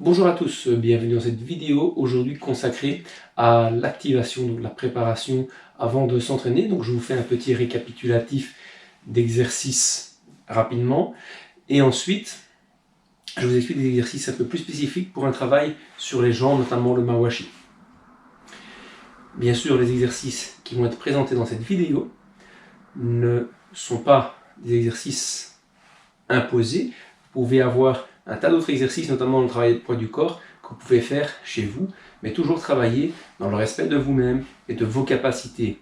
Bonjour à tous, bienvenue dans cette vidéo aujourd'hui consacrée à l'activation, donc la préparation avant de s'entraîner. Donc je vous fais un petit récapitulatif d'exercices rapidement et ensuite je vous explique des exercices un peu plus spécifiques pour un travail sur les jambes, notamment le mawashi. Bien sûr, les exercices qui vont être présentés dans cette vidéo ne sont pas des exercices imposés. Vous pouvez avoir un tas d'autres exercices, notamment le travail de poids du corps, que vous pouvez faire chez vous, mais toujours travailler dans le respect de vous-même et de vos capacités.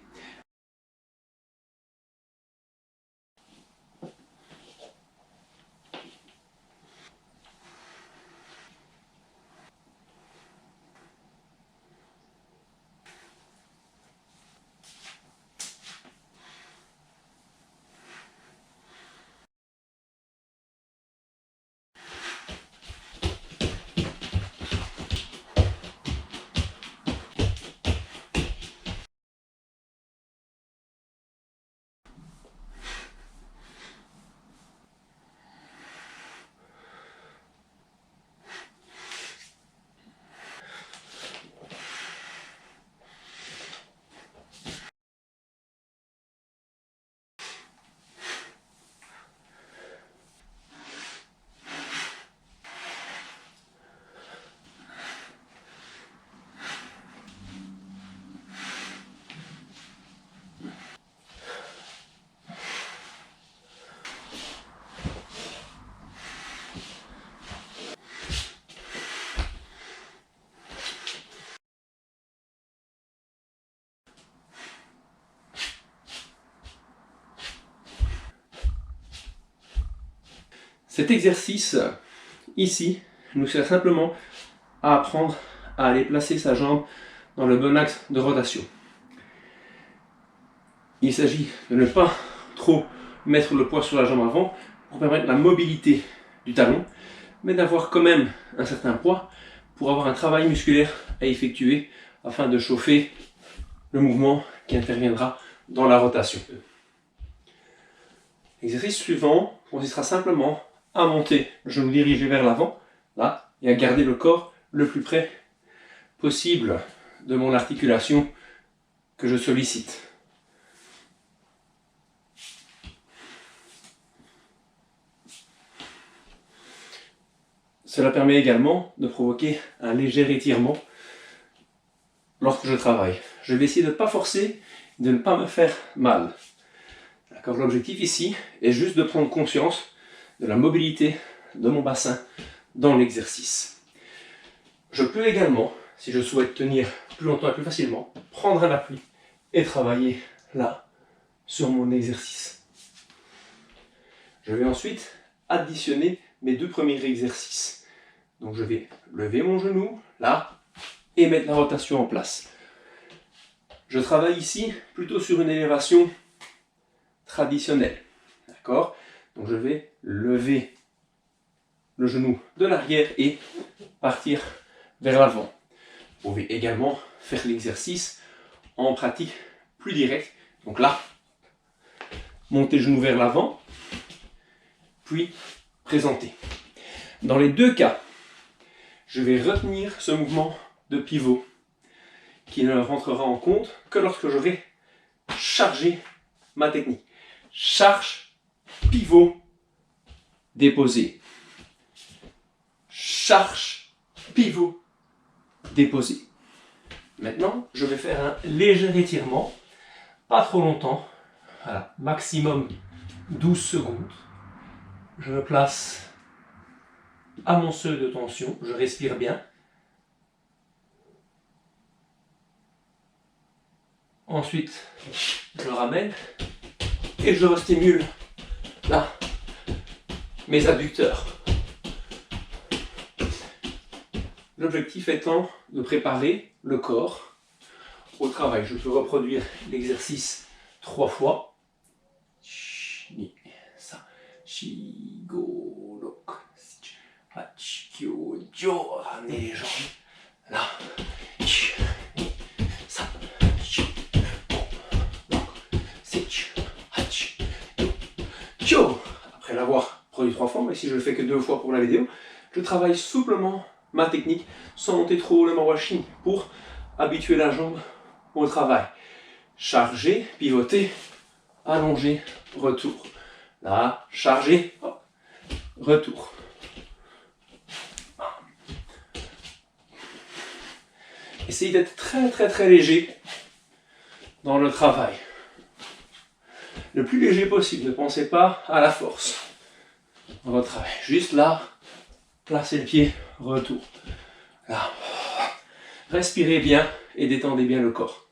Cet exercice ici nous sert simplement à apprendre à aller placer sa jambe dans le bon axe de rotation. Il s'agit de ne pas trop mettre le poids sur la jambe avant pour permettre la mobilité du talon, mais d'avoir quand même un certain poids pour avoir un travail musculaire à effectuer afin de chauffer le mouvement qui interviendra dans la rotation. L'exercice suivant consistera simplement à monter le genou dirigé vers l'avant, là, et à garder le corps le plus près possible de mon articulation que je sollicite. Cela permet également de provoquer un léger étirement lorsque je travaille. Je vais essayer de ne pas forcer, de ne pas me faire mal. L'objectif ici est juste de prendre conscience de la mobilité de mon bassin dans l'exercice. Je peux également, si je souhaite tenir plus longtemps et plus facilement, prendre un appui et travailler là, sur mon exercice. Je vais ensuite additionner mes deux premiers exercices. Donc je vais lever mon genou, là, et mettre la rotation en place. Je travaille ici plutôt sur une élévation traditionnelle. D'accord? Donc je vais lever le genou de l'arrière et partir vers l'avant. Vous pouvez également faire l'exercice en pratique plus directe. Donc là, monter le genou vers l'avant, puis présenter. Dans les deux cas, je vais retenir ce mouvement de pivot qui ne rentrera en compte que lorsque je vais charger ma technique. Charge, pivot, déposé. Charge, pivot, déposé. Maintenant, je vais faire un léger étirement, pas trop longtemps, voilà, maximum 12 secondes. Je me place à mon seuil de tension, je respire bien. Ensuite, je ramène et je restimule là mes adducteurs. L'objectif étant de préparer le corps au travail. Je peux reproduire l'exercice 3 fois. Ramenez les jambes là. Après l'avoir produit 3 fois, mais si je le fais que 2 fois pour la vidéo, je travaille souplement ma technique sans monter trop le mawashi pour habituer la jambe au travail. Charger, pivoter, allonger, retour. Là, charger, hop, retour. Essayez d'être très très très léger dans le travail. Le plus léger possible, ne pensez pas à la force dans votre travail. Juste là, placez le pied, retour. Là, respirez bien et détendez bien le corps.